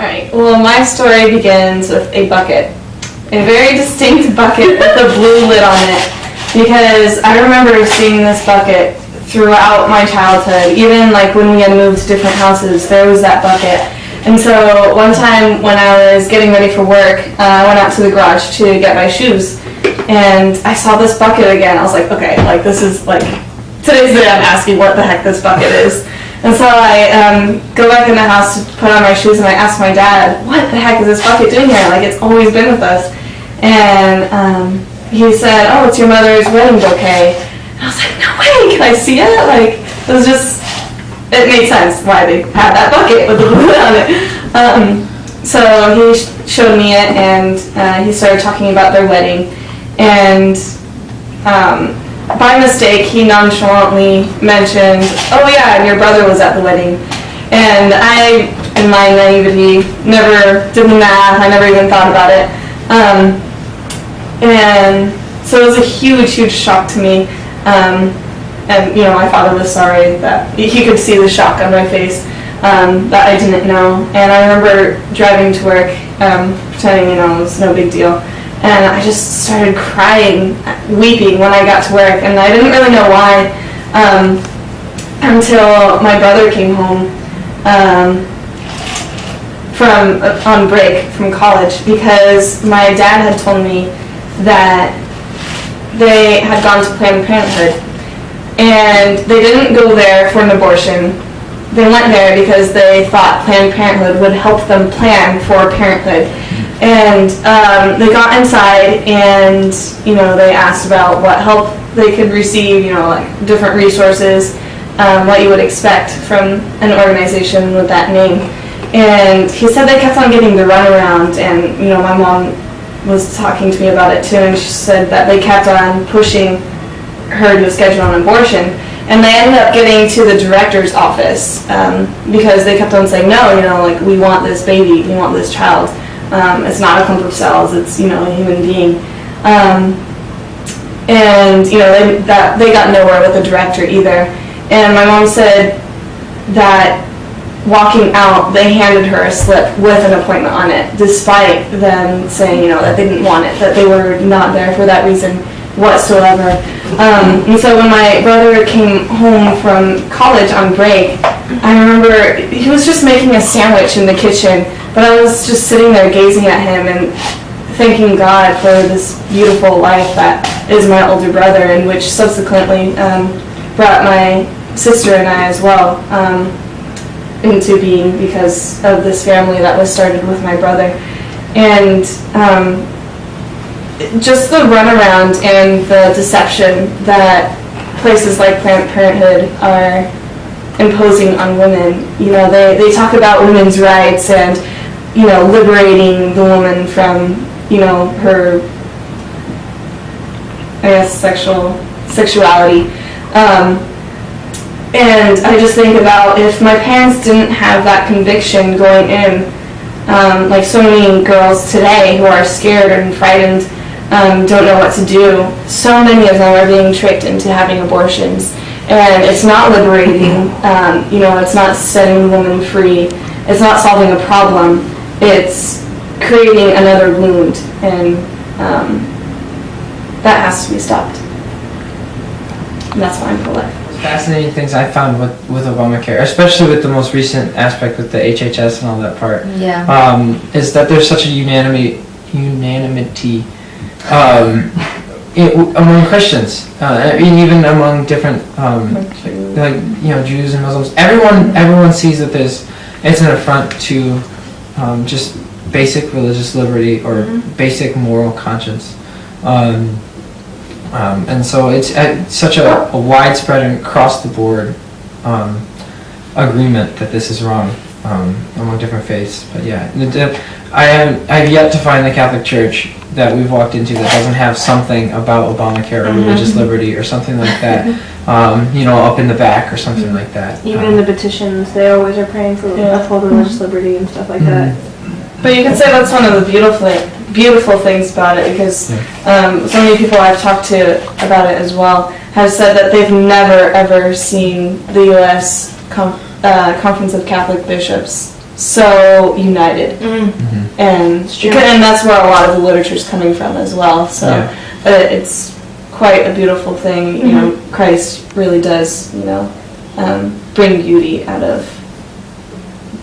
Alright, well, my story begins with a bucket. A very distinct bucket with a blue lid on it. Because I remember seeing this bucket throughout my childhood. Even like when we had moved to different houses, there was that bucket. And so one time when I was getting ready for work, I went out to the garage to get my shoes. And I saw this bucket again. I was like, okay, like this is like, today's the day I'm asking what the heck this bucket is. And so I go back in the house to put on my shoes, and I ask my dad, what the heck is this bucket doing here? Like, it's always been with us. And he said, oh, it's your mother's wedding bouquet. And I was like, no way, can I see it? Like, it was just, it made sense why they had that bucket with the blue on it. So he showed me it, and he started talking about their wedding. And by mistake, he nonchalantly mentioned, oh yeah, and your brother was at the wedding. And I, in my naivety, never did the math, I never even thought about it. And so it was a huge, huge shock to me. And, you know, my father was sorry that he could see the shock on my face that I didn't know. And I remember driving to work, pretending, you know, it was no big deal. And I just started crying, weeping when I got to work, and I didn't really know why until my brother came home from on break from college, because my dad had told me that they had gone to Planned Parenthood, and they didn't go there for an abortion. They went there because they thought Planned Parenthood would help them plan for parenthood. And they got inside, and you know, they asked about what help they could receive, you know, like different resources, what you would expect from an organization with that name. And he said they kept on getting the runaround, and you know, my mom was talking to me about it too, and she said that they kept on pushing her to schedule an abortion. And they ended up getting to the director's office because they kept on saying, no, you know, like, we want this baby, we want this child. It's not a clump of cells, it's, you know, a human being. And, you know, they got nowhere with the director either. And my mom said that walking out, they handed her a slip with an appointment on it, despite them saying, you know, that they didn't want it, that they were not there for that reason whatsoever. And so when my brother came home from college on break, I remember he was just making a sandwich in the kitchen, but I was just sitting there gazing at him and thanking God for this beautiful life that is my older brother, and which subsequently brought my sister and I as well into being because of this family that was started with my brother. And just the runaround and the deception that places like Planned Parenthood are imposing on women. You know, they talk about women's rights and, you know, liberating the woman from, you know, her, I guess, sexuality. And I just think about if my parents didn't have that conviction going in, like so many girls today who are scared and frightened, don't know what to do. So many of them are being tricked into having abortions, and it's not liberating. You know, it's not setting the woman free. It's not solving a problem. It's creating another wound, and that has to be stopped. And that's why I'm pro-life. Fascinating things I found with Obamacare, especially with the most recent aspect with the HHS and all that part. Yeah. Is that there's such a unanimity among Christians, even among different, like, you know, Jews and Muslims. Everyone sees that it's an affront to just basic religious liberty or basic moral conscience. And so it's such a widespread and across the board agreement that this is wrong among different faiths. But yeah, I've yet to find the Catholic Church that we've walked into that doesn't have something about Obamacare or religious liberty or something like that, you know, up in the back or something like that. Even in the petitions, they always are praying for uphold religious liberty and stuff like that. But you can say that's one of the beautiful things about it, because so many people I've talked to about it as well have said that they've never ever seen the U.S. Conference of Catholic Bishops so united. Mm-hmm. And that's where a lot of the literature is coming from as well. So it's quite a beautiful thing. You know, Christ really does, bring beauty out of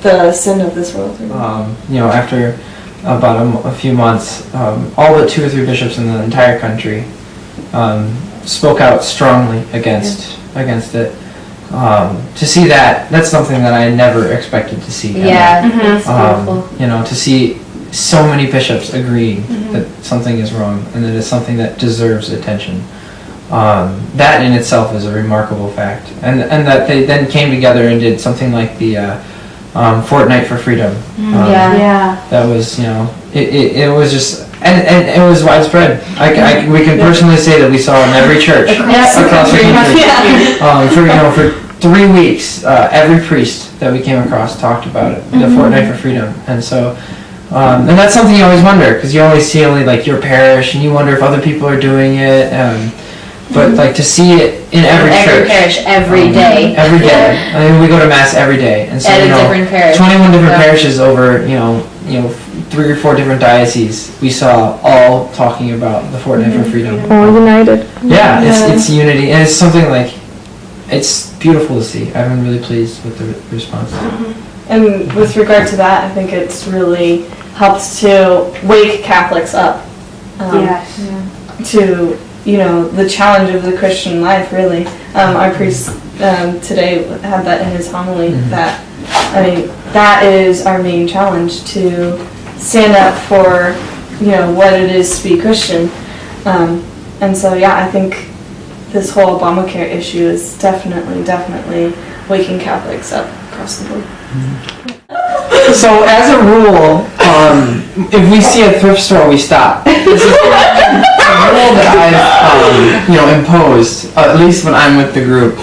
the sin of this world. After about a few months, all but 2 or 3 bishops in the entire country spoke out strongly against it. To see that's something that I never expected to see. It's beautiful. To see so many bishops agreeing that something is wrong and that it's something that deserves attention. That in itself is a remarkable fact, and that they then came together and did something like the Fortnight for Freedom. That was, it was just, and it was widespread. We can personally say that we saw in every church across the country. For 3 weeks, every priest that we came across talked about it, the Fortnight for Freedom, and so. And that's something you always wonder, because you always see only like your parish, and you wonder if other people are doing it. But like to see it in every church, parish, every day. Every day. I mean, we go to mass every day, and so at a different parish. 21 different parishes over 3 or 4 different dioceses. We saw all talking about the Fortnight for Freedom. All united. Yeah, it's unity, and it's something like it's beautiful to see. I've been really pleased with the response. And with regard to that, I think it's really helped to wake Catholics up to the challenge of the Christian life. Really, our priest today had that in his homily. That that is our main challenge, to stand up for what it is to be Christian. And so I think this whole Obamacare issue is definitely waking Catholics up across the board. So, as a rule, if we see a thrift store, we stop. This is a rule that I've, imposed, at least when I'm with the group.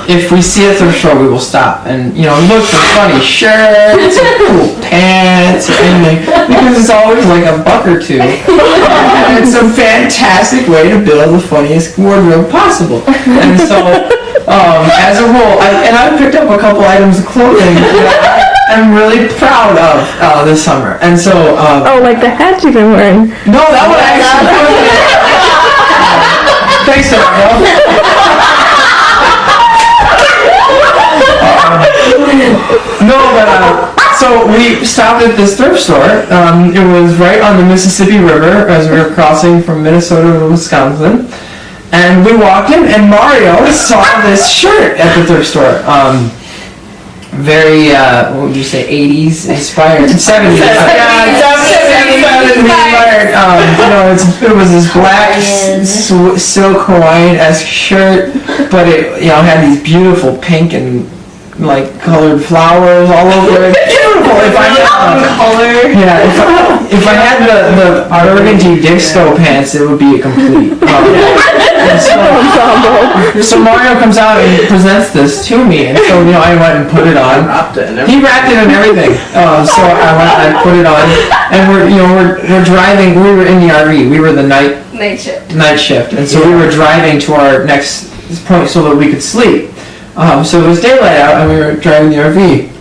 If we see a thrift store, we will stop and, look for funny shirts, or cool pants, or anything, because it's always like $1 or $2. And it's a fantastic way to build the funniest wardrobe possible. And so, as a rule, I've picked up a couple items of clothing that I'm really proud of this summer, and so. Like the hat you've been wearing. No, that one actually. Thanks, Mario. So we stopped at this thrift store. It was right on the Mississippi River as we were crossing from Minnesota to Wisconsin. And we walked in, and Mario saw this shirt at the thrift store. Very, what would you say, 80s inspired? 70s. 70s inspired. It was this black silk Hawaiian-esque shirt, but it had these beautiful pink and colored flowers all over it. Beautiful. If I had the burgundy Dixco pants, it would be a complete. So Mario comes out and presents this to me, and so I went and put it on. He wrapped it and everything. So I went and I put it on, and we're driving. We were in the RV. We were the night shift, and so we were driving to our next point so that we could sleep. So it was daylight out, and we were driving the RV.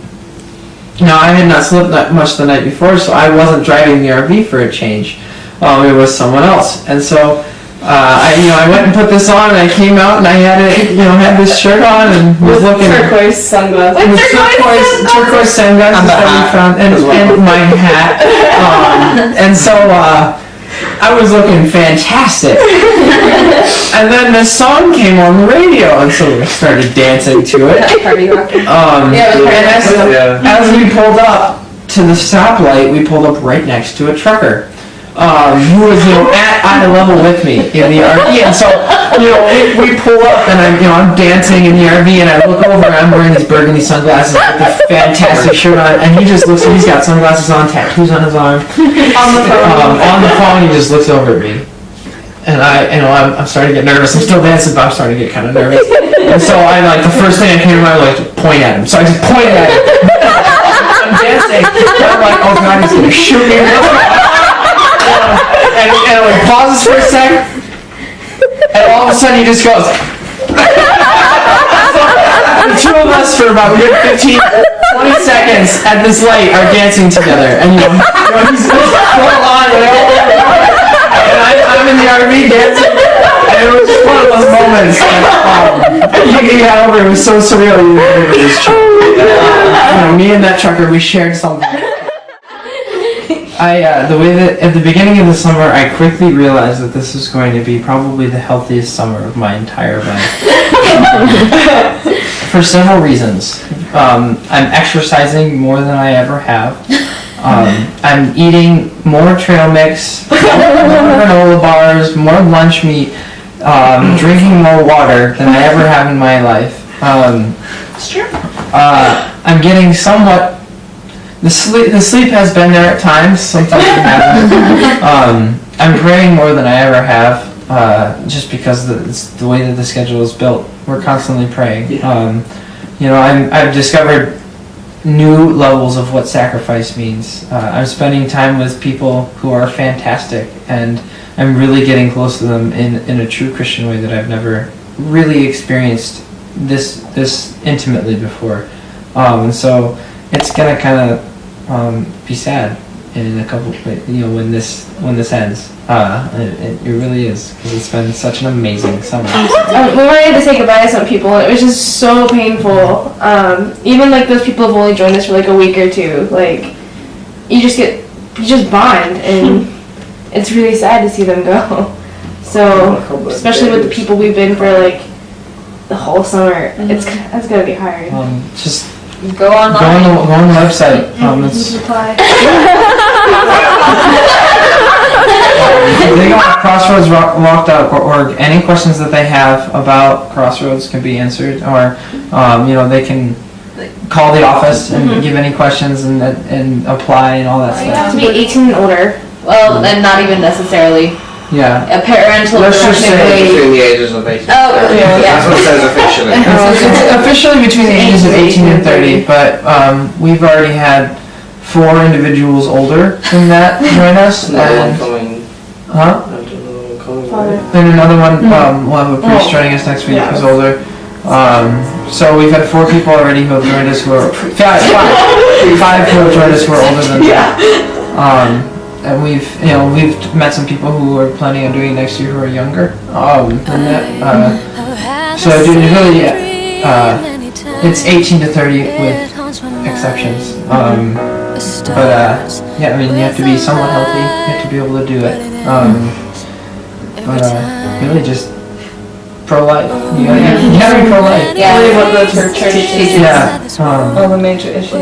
Now, I had not slept that much the night before, so I wasn't driving the RV for a change. It was someone else, and so I went and put this on, and I came out, and I had it, had this shirt on, and was looking. Turquoise sunglasses. With turquoise sunglasses that we found, and my hat, and so. I was looking fantastic. And then this song came on the radio, and so we started dancing to it. And as we pulled up to the stoplight, we pulled up right next to a trucker. Who was at eye level with me in the RV, and so we pull up, and I'm dancing in the RV, and I look over, and I'm wearing these burgundy sunglasses with a fantastic shirt on, and he just looks, and he's got sunglasses on, tattoos on his arm. On the phone, he just looks over at me, and I'm starting to get nervous. I'm still dancing, but I'm starting to get kind of nervous, and so the first thing that came to mind was to point at him. So I just pointed at him. I'm dancing, and I'm like, oh God, he's gonna shoot me. And it pauses for a sec, and all of a sudden he just goes. The two of us, for about 15, 20 seconds at this light are dancing together, and he's full on, and I'm in the RV dancing, and it was just one of those moments that you got over. It was so surreal. Me and that trucker, we shared something. The way that at the beginning of the summer, I quickly realized that this was going to be probably the healthiest summer of my entire life. For several reasons. I'm exercising more than I ever have. I'm eating more trail mix, more granola bars, more lunch meat, drinking more water than I ever have in my life. It's true. I'm getting somewhat. The sleep has been there at times. Sometimes it hasn't. I'm praying more than I ever have, just because the way that the schedule is built. We're constantly praying. I've discovered new levels of what sacrifice means. I'm spending time with people who are fantastic, and I'm really getting close to them in a true Christian way that I've never really experienced this intimately before. And so it's gonna kind of be sad in a couple, when this ends. It really is, because it's been such an amazing summer. We were able to say goodbye to some people, and it was just so painful. Even like those people have only joined us for like a week or two. Like, you just bond, and it's really sad to see them go. So, especially with the people we've been for like the whole summer, it's gonna be hard. Just Go online. Go on the website. They go on crossroadswalk.org. Any questions that they have about Crossroads can be answered, or they can call the office and give any questions and apply and all that You have stuff. to be 18 and older. Well, and not even necessarily. Yeah. A parental Let's just say directive. between the ages of 18. Oh, That's yeah. what it says officially. It's officially between the ages of 18 and 30, but we've already had 4 individuals older than that join us. And, and another one, we'll have a priest joining us next week who's older. So we've had 4 people already who have joined us who are, 5 who have joined us who are older than that. And we've met some people who are planning on doing it next year who are younger than that. So it really, it's 18 to 30 with exceptions. You have to be somewhat healthy. You have to be able to do it. Really just pro-life. You gotta be pro-life. Yeah. Really what the church teaches. Yeah. All the major issues.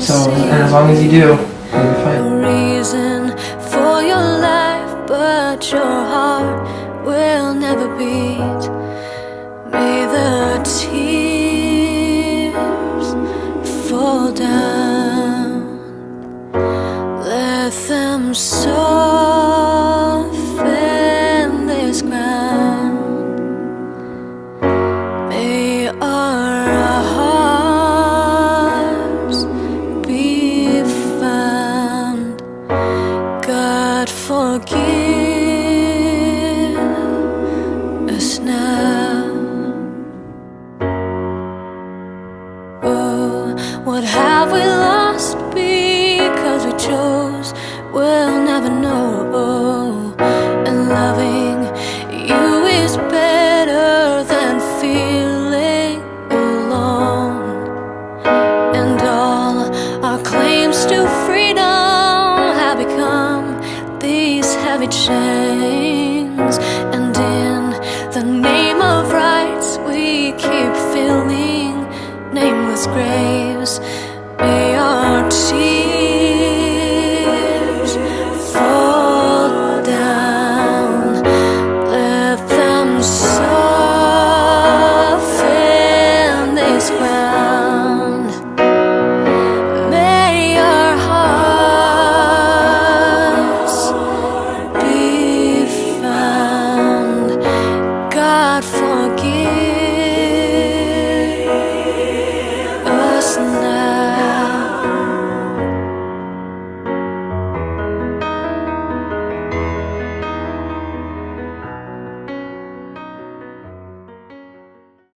So, and as long as you do, you'll be fine. Reason for your life, but your heart will never beat. May the tears fall down, let them soften this ground. May our hearts be found. God, forgive us now. Oh, what have we lost?